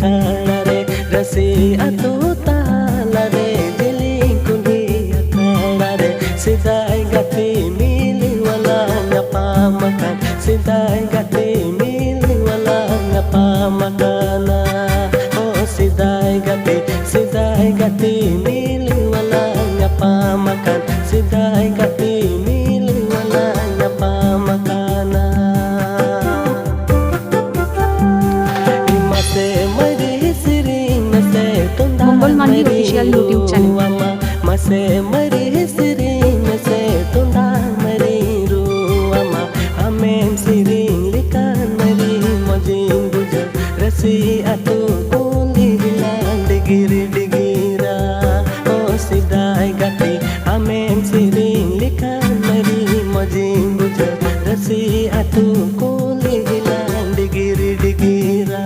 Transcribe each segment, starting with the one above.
akhala re rasi atu tala re jeling kulhi akhala re sidai gati mili wala ngapa makan sidai gati mili wala ngapa makana oh sidai gati mili wala ngapa makan sidai gati mili wala ngapa makana imase mari siring nase tunda Mangal Mandi official YouTube channel mase mari siring nase tunda mari ruama amem siring likan mari mojing buja rasi atu kuli hilang digiri digira oh sidai gati amem siring likan mari mojing buja rasi atu kuli hilang digiri digira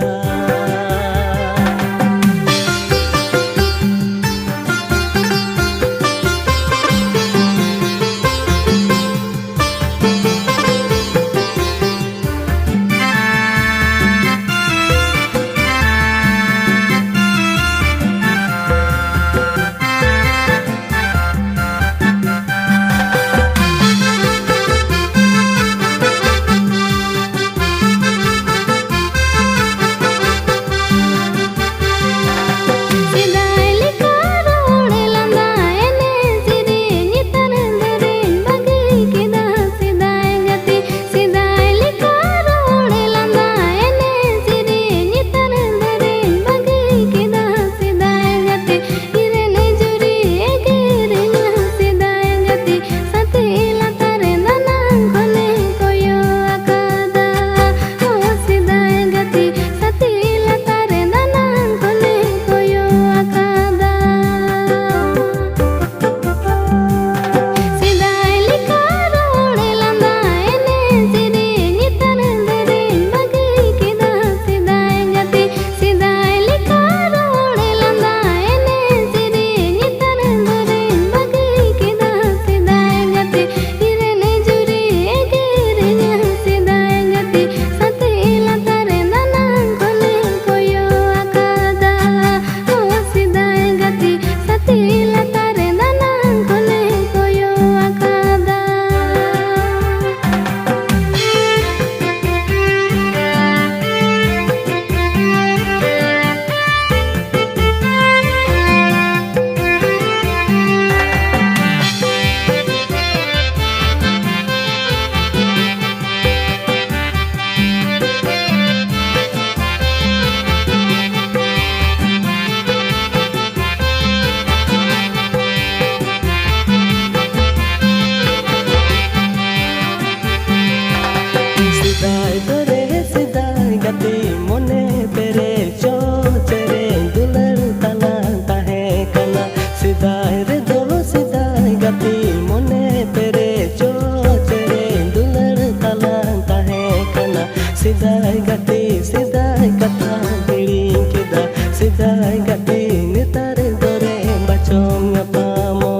sidai gati sidai kata giring kida sidai gati nitar dore bachong ngapamo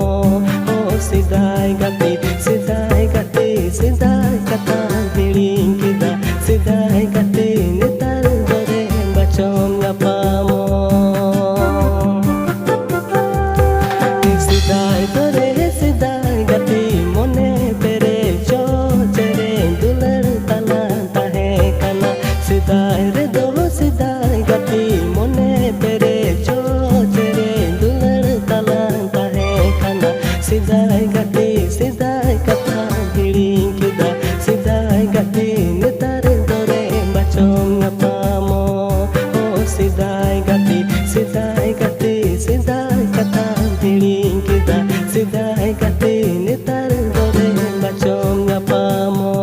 oh sidai gati sidai kata giring kida sidai gati nitar dore bachong ngapamo sidai dore sidai gati mone pere cho chere dular tala sidai re dolo sidai gati mone pere cho chere dular talang tahe kana sidai gati sidai kata giring kida sidai gati nitar dore bachong ngapamo oh sidai gati sidai kata giring kida sidai gati nitar dore bachong ngapamo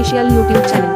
official YouTube channel.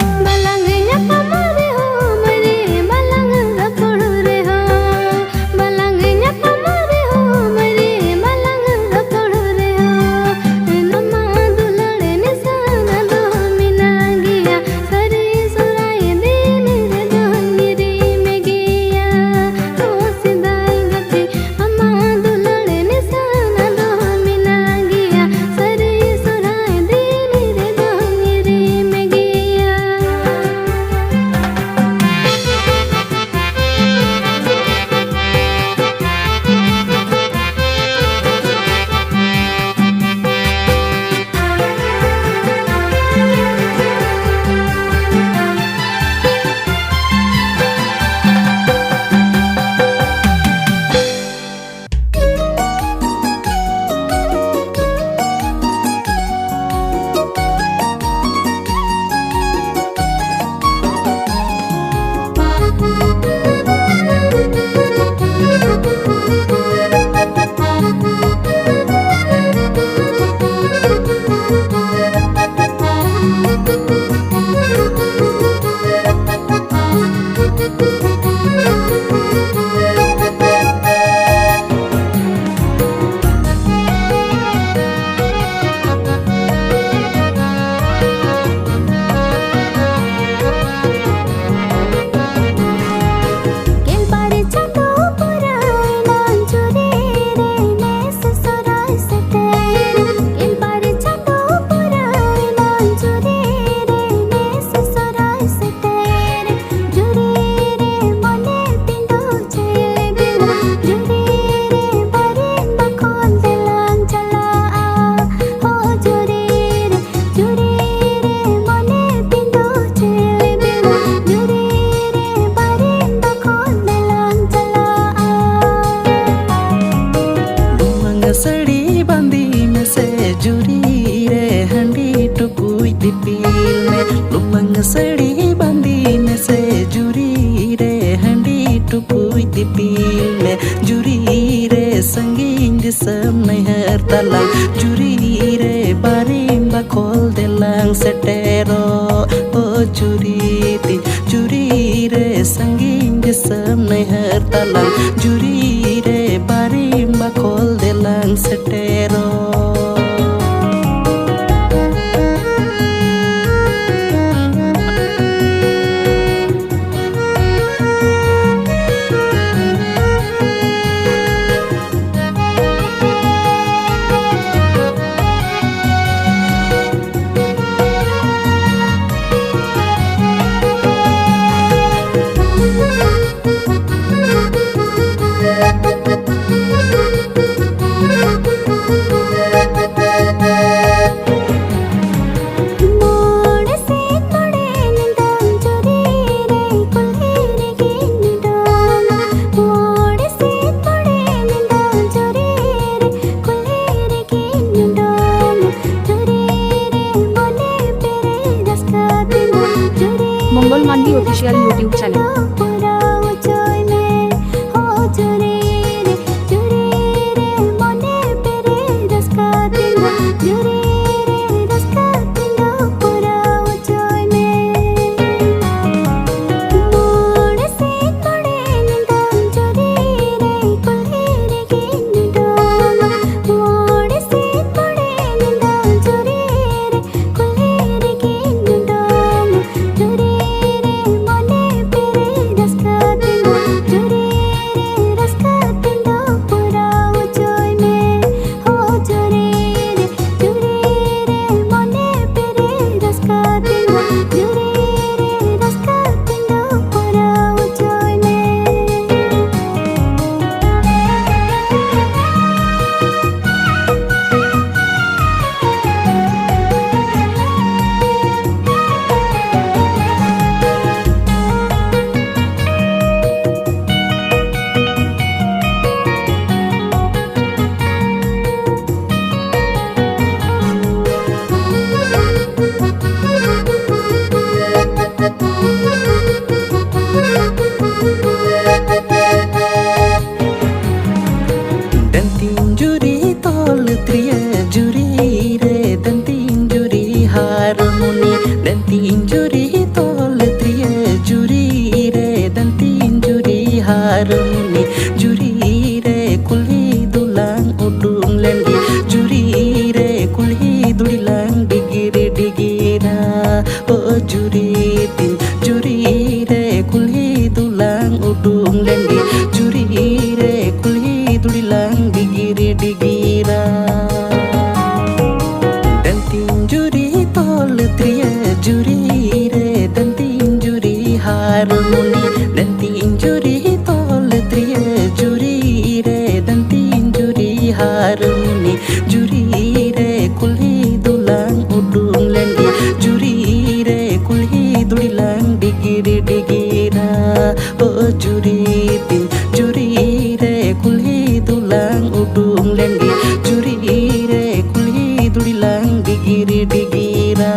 सड़ी बंदी में से जुरी रे हंडी टुकुई दिपील में लुमंग सड़ी बंदी में से जुरी रे हंडी टुकुई दिपील में जुरी रे संगीन जिसम नहर तलंग जुरी रे बारिम बखोल दिलंग सेटेरो ओ जुरी रे संगीन जिसम नहर तलंग जुरी रे बारिम बखोल दिलंग सेटेरो मंगल मंडी official YouTube channel. juri tol tria juri re dantin juri harmoni juri re kulhi dulang udung lengi juri re kulhi dulang digiri digira oh juri tin juri re kulhi dulang udung lengi juri re kulhi dulang digiri digira juri tol tria juri re dantin juri harmoni dantin juri tol tria juri re dantin juri harmoni juri re kulhi dulang udung lengi juri re kulhi dulang digiri digira oh juri tin juri re kulhi dulang udung lengi juri re kulhi dulang digiri digira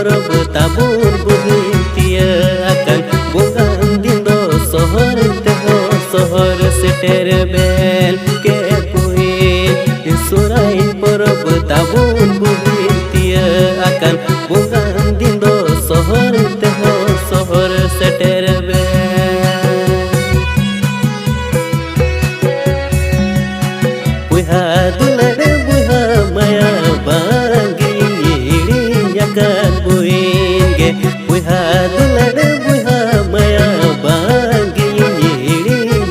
porab tabun buhin tia akan bungan dindo sohor teho sohor seter bel ke puin surai porab tabun buhin tia akan bungan dindo sohor teho sohor seter bel buha dular buha maya bagi nyakan buinge buha dular buha maya bagi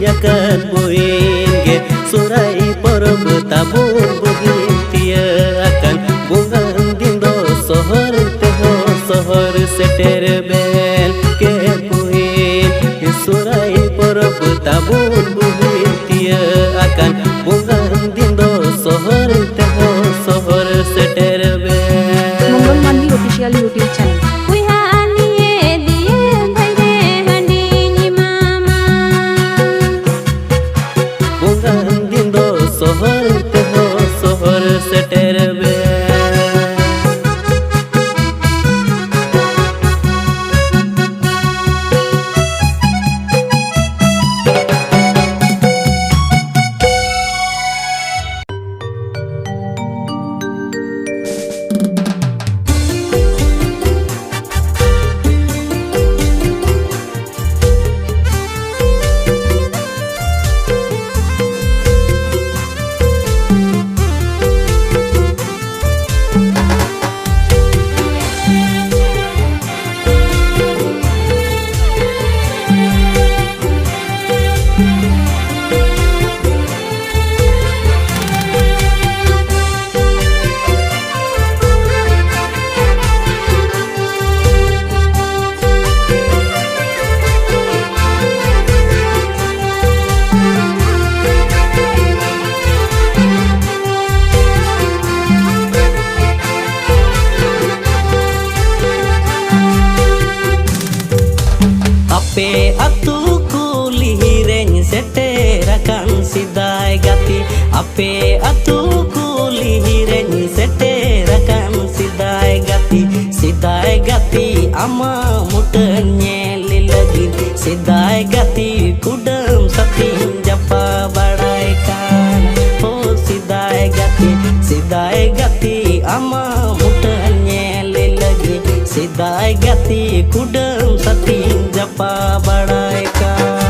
nyakan buinge surai porab tabun buhin tia akan bungan dindo sohor teho sohor seter bel ke puin surai porab tabun buhin tia akan bungan dindo sohor teho sohor seter bel मंगल मंडी official YouTube channel. bungan dindo sohor teho sohor seter bel ape atu kulihireng seterakan sidai gati ape atu kulihireng seterakan sidai gati ama mutenye lilagi sidai gati kudam satin japa badai kan oh sidai gati ama mutenye lilagi sidai gati kudam satin japa badai kan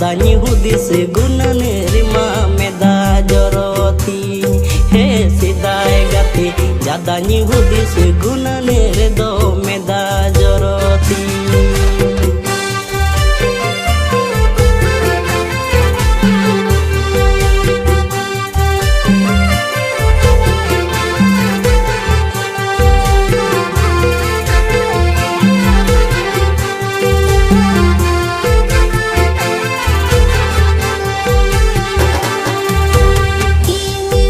Dani hudis gunan rima meda joroti he sidai gati jadani hudis gunan redo meda joroti Kini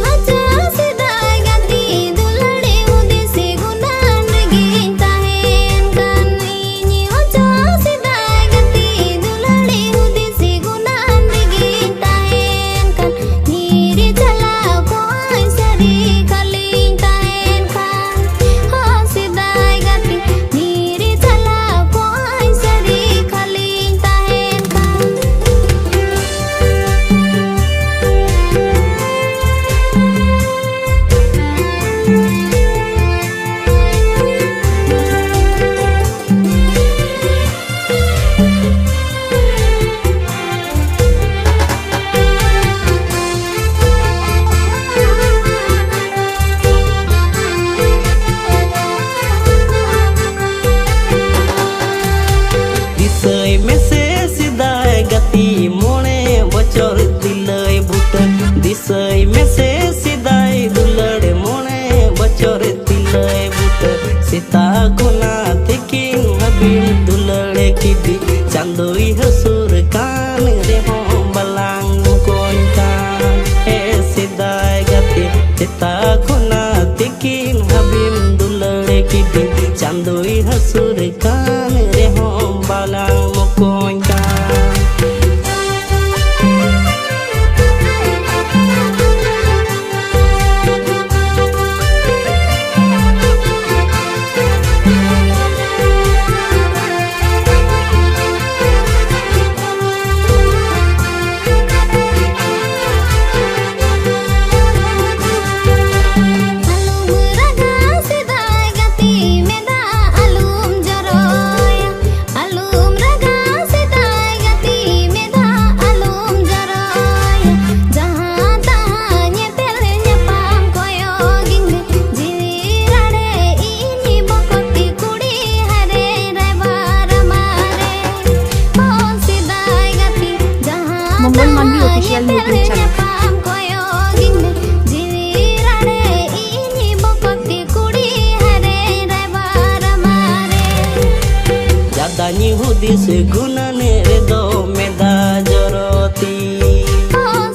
ᱦᱩᱫᱤᱥ ᱜᱩᱱᱟᱹᱱᱮ ᱨᱮᱫᱚ ᱢᱮᱫᱟ ᱡᱚᱨᱚᱛᱤ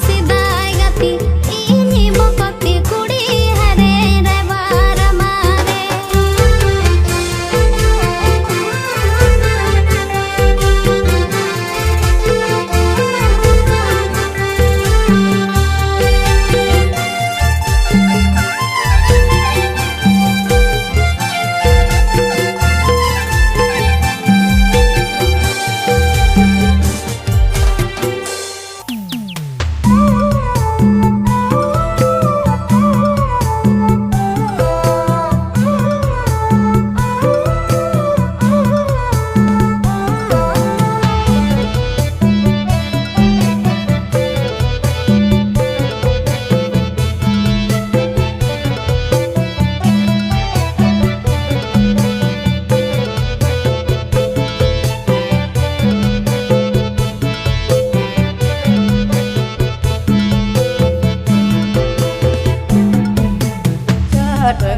सिदाय गति इनी बकती कुड़ी हरे रे बार मारे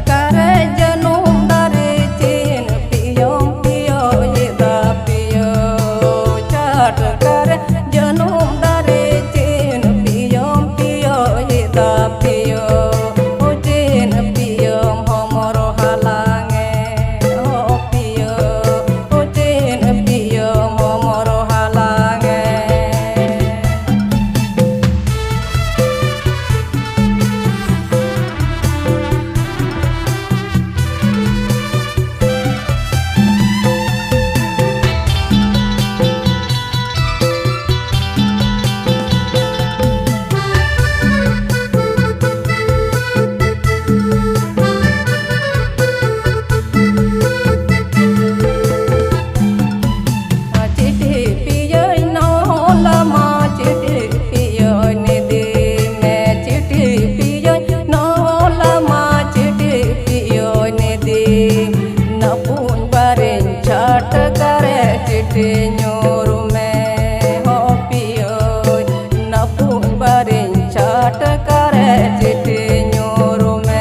करे जनूम दरे चीन पियो पियो ये दा पियो चाट करे जनूम दरे चीन पियो पियो ये दा पियो ओ चीन पियो हमरो हालांगे ओ पियो ओ चीन पियो हमरो हालांगे चिट्ठी पियो नो लमा चिट्ठी पियो निधि में चिट्ठी पियो नो लमा चिट्ठी पियो निधि न पून बरें छाट करे चिट्ठी न्योर में हो पियो न पून बरें छाट करे चिट्ठी न्योर में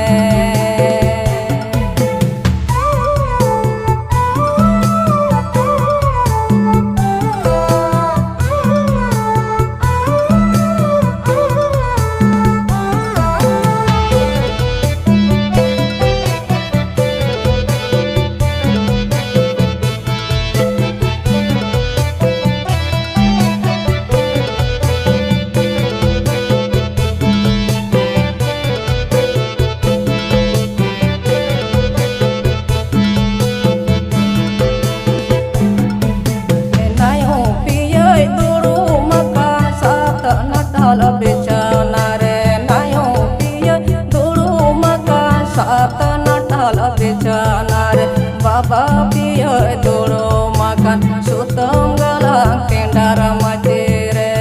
नायो पियो दुरु मका सात नटल बेचाना रे नायो पियो दुरु मका सात नटल बेचाना रे बाबा पियो दुरु मका सुतम गला केंडार मजे रे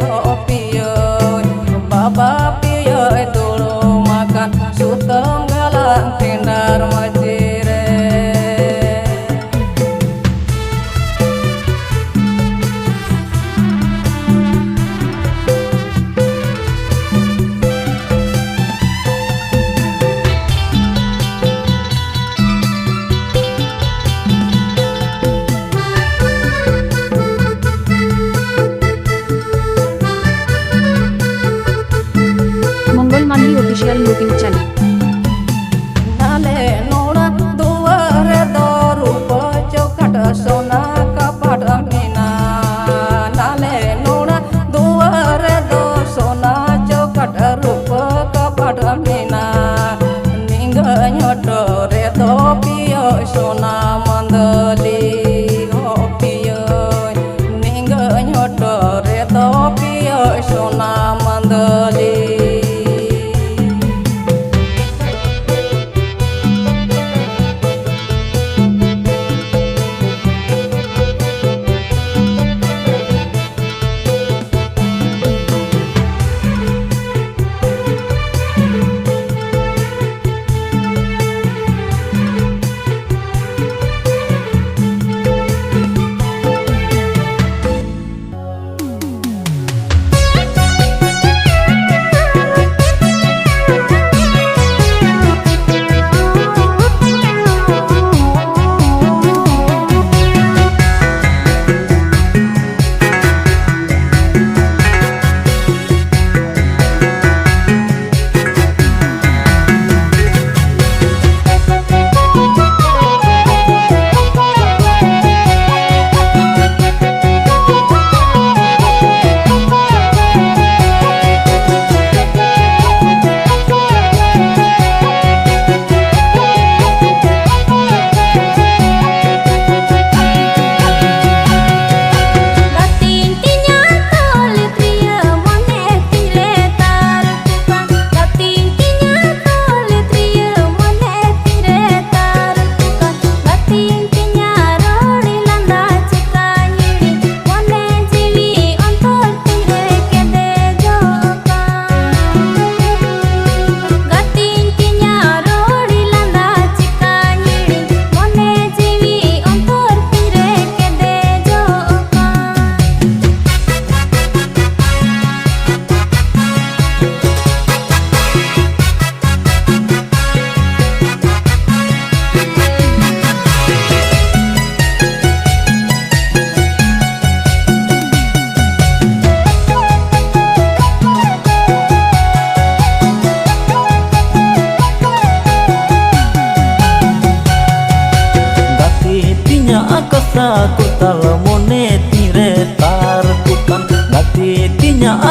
हो पियो बाबा पियो दुरु मका सुतम गला केंडार मजे रे मंगल मांडी ऑफिशियल यूट्यूब चैनल। नाले नोड़ा दुआरे दो रूप चौखट सोना कपट मीना नाले नोड़ा दुआरे दो सोना चौखट रूप कपट मीना निंग ñoto रे दो पियो सोना मंदली हो पियो निंग ñoto रे दो पियो सोना मंदली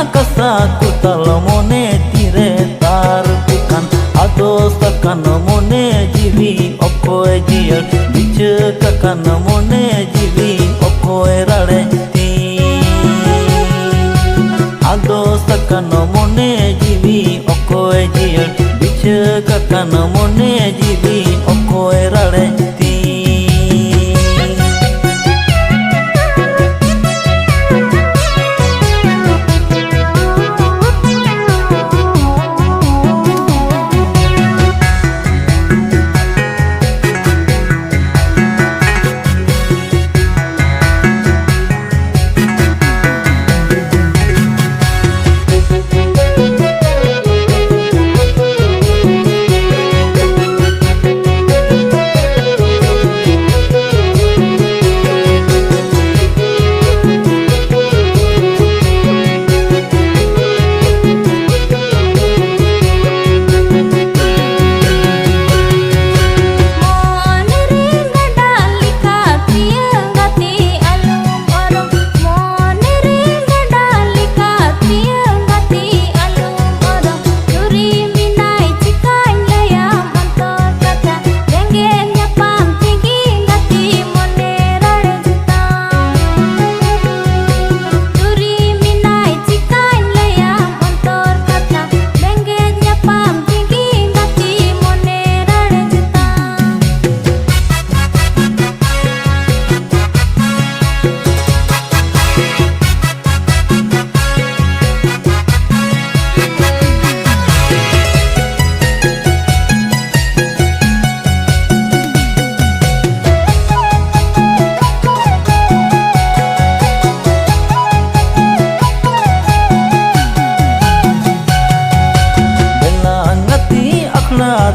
kasa ku tal mone tire tar bukan ado sakan mone jiwi okoy jial biche kakan mone jiwi okoy rare ti ado sakan mone jiwi okoy jial biche kakan mone jiwi okoy rare ti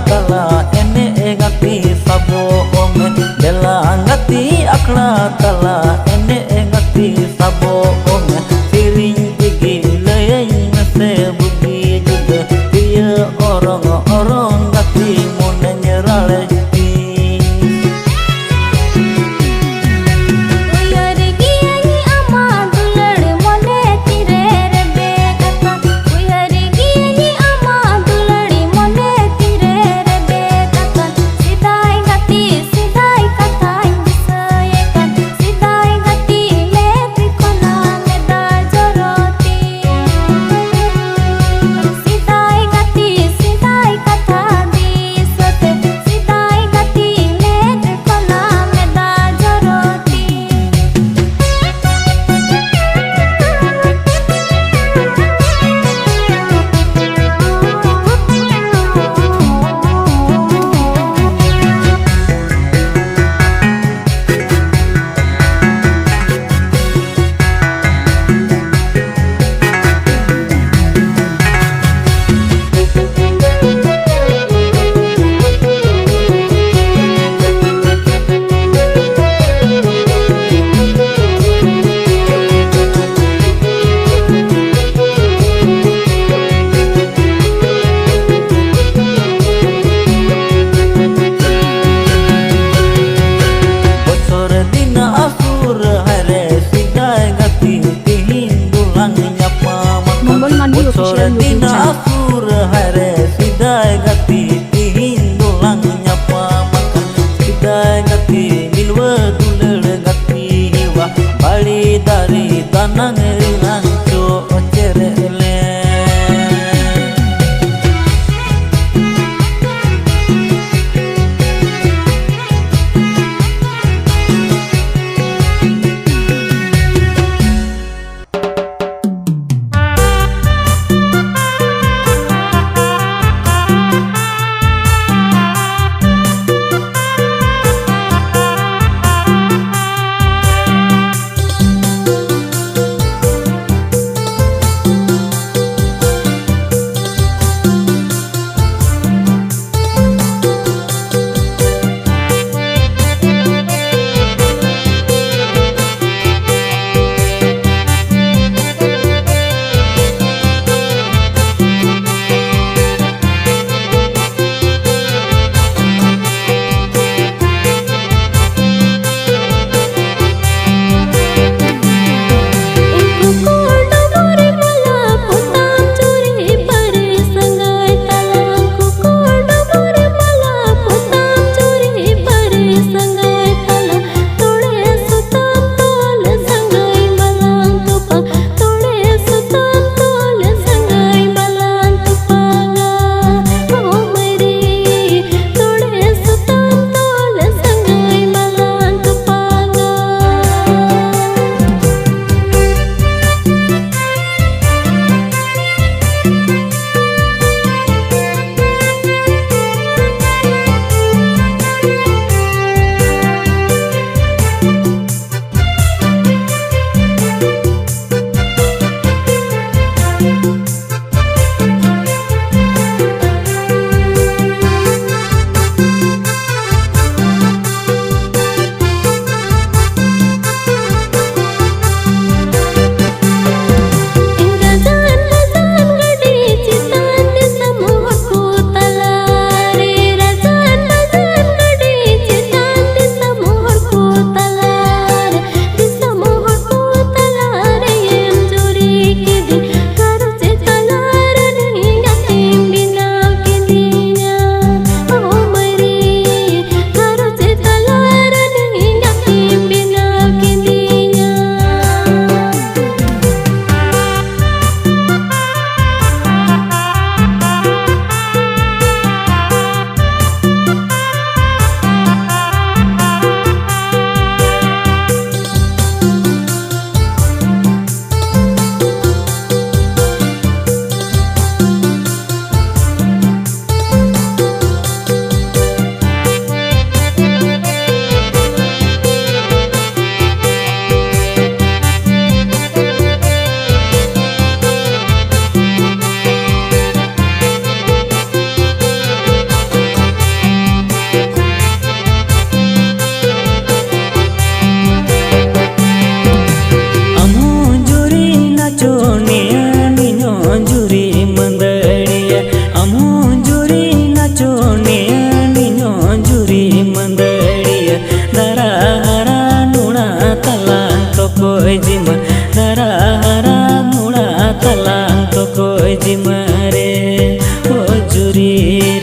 tala ene ngati sabo ome bela ngati akna tala ene ngati sabo ome siring digi lay nase bugi jude dia orang ngati mone nyerale Sidai gati sidai kata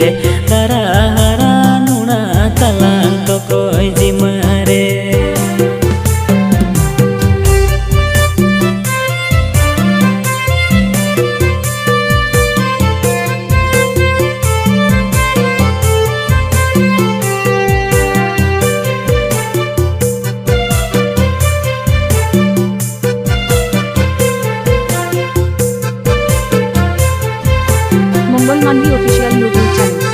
रे तारा हरा नुना talang tokroy jimare Mongol Mandi official YouTube channel.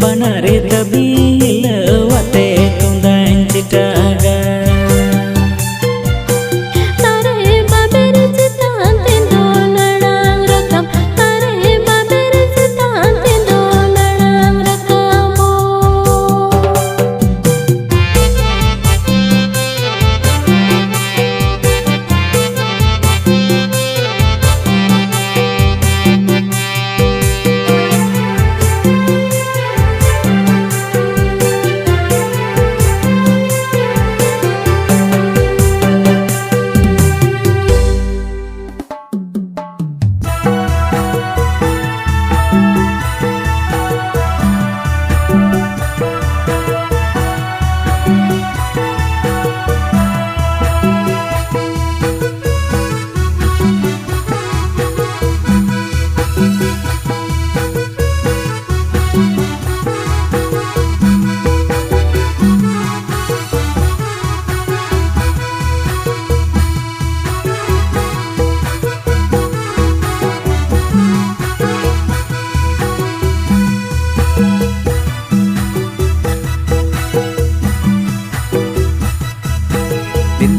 Banare tabi lewate tundan citaga tare baber citan tindo ladang rakam tare baber citan tindo ladang rakamo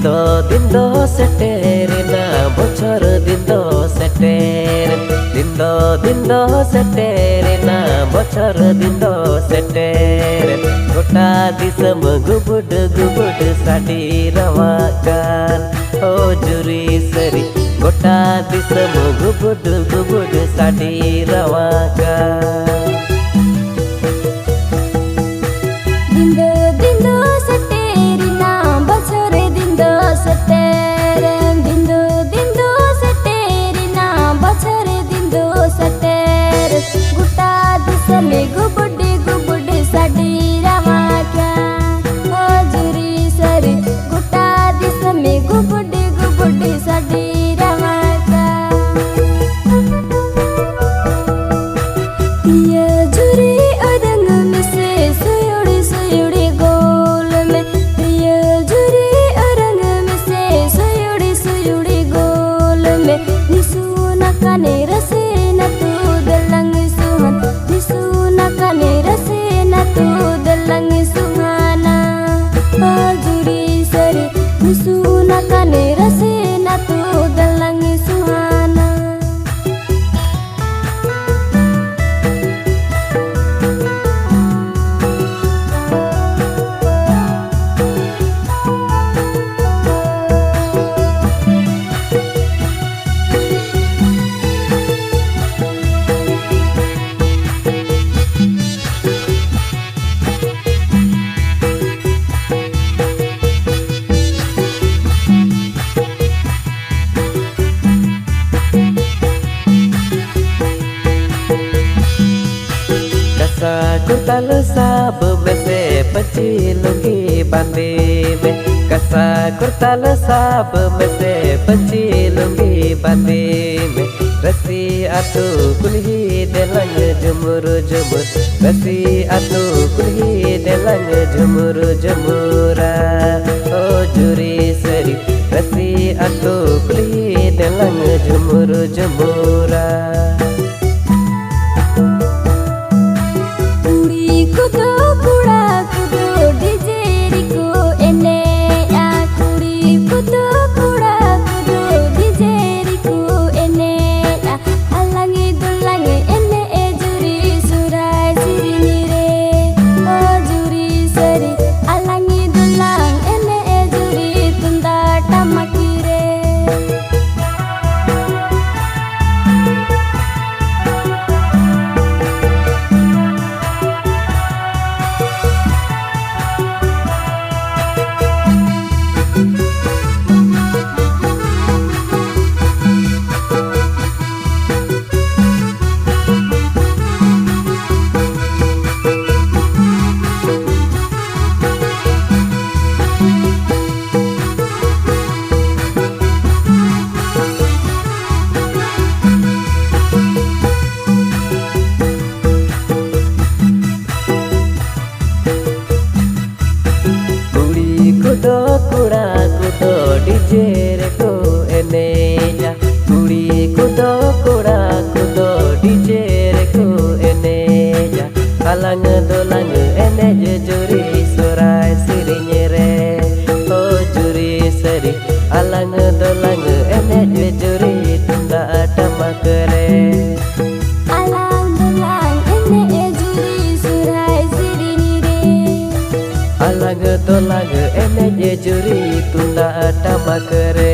Dindo seterina bocor dindo seterina bocor dindo seter gota disam gubud sadi rawakan oh juri seri gota disam gubud sadi rawakan dindo dindo seterina bachar dindo seter dindo dindo seterina bachar dindo seter guta disame gubud sadi ramakya hajuri sari guta disame gubud sadi ramakya tiya juri adang mise suyudi suyudi gol me tiya juri adang mise suyudi gol me nisuna kane rasena tu dalang suhan nisuna kane rasena tu dalang suhana hajuri sari nisuna kane rasena tu dalang suhana kurtal sab में से पची लुंगी बांधी में कसा kurtal sab में से पची लुंगी बांधी में रसी atu kulhi delang jemur jemur rasi atu kulhi delang jemur jemura oh juri seri rasi atu kulhi delang jemur jemura je juri surai sirinya re. Oh juri seri alang dolang enek je juri tunda ada makere. Alang dolang enek juri surai sirinya re. Alang dolang enek je juri tunda ada makere.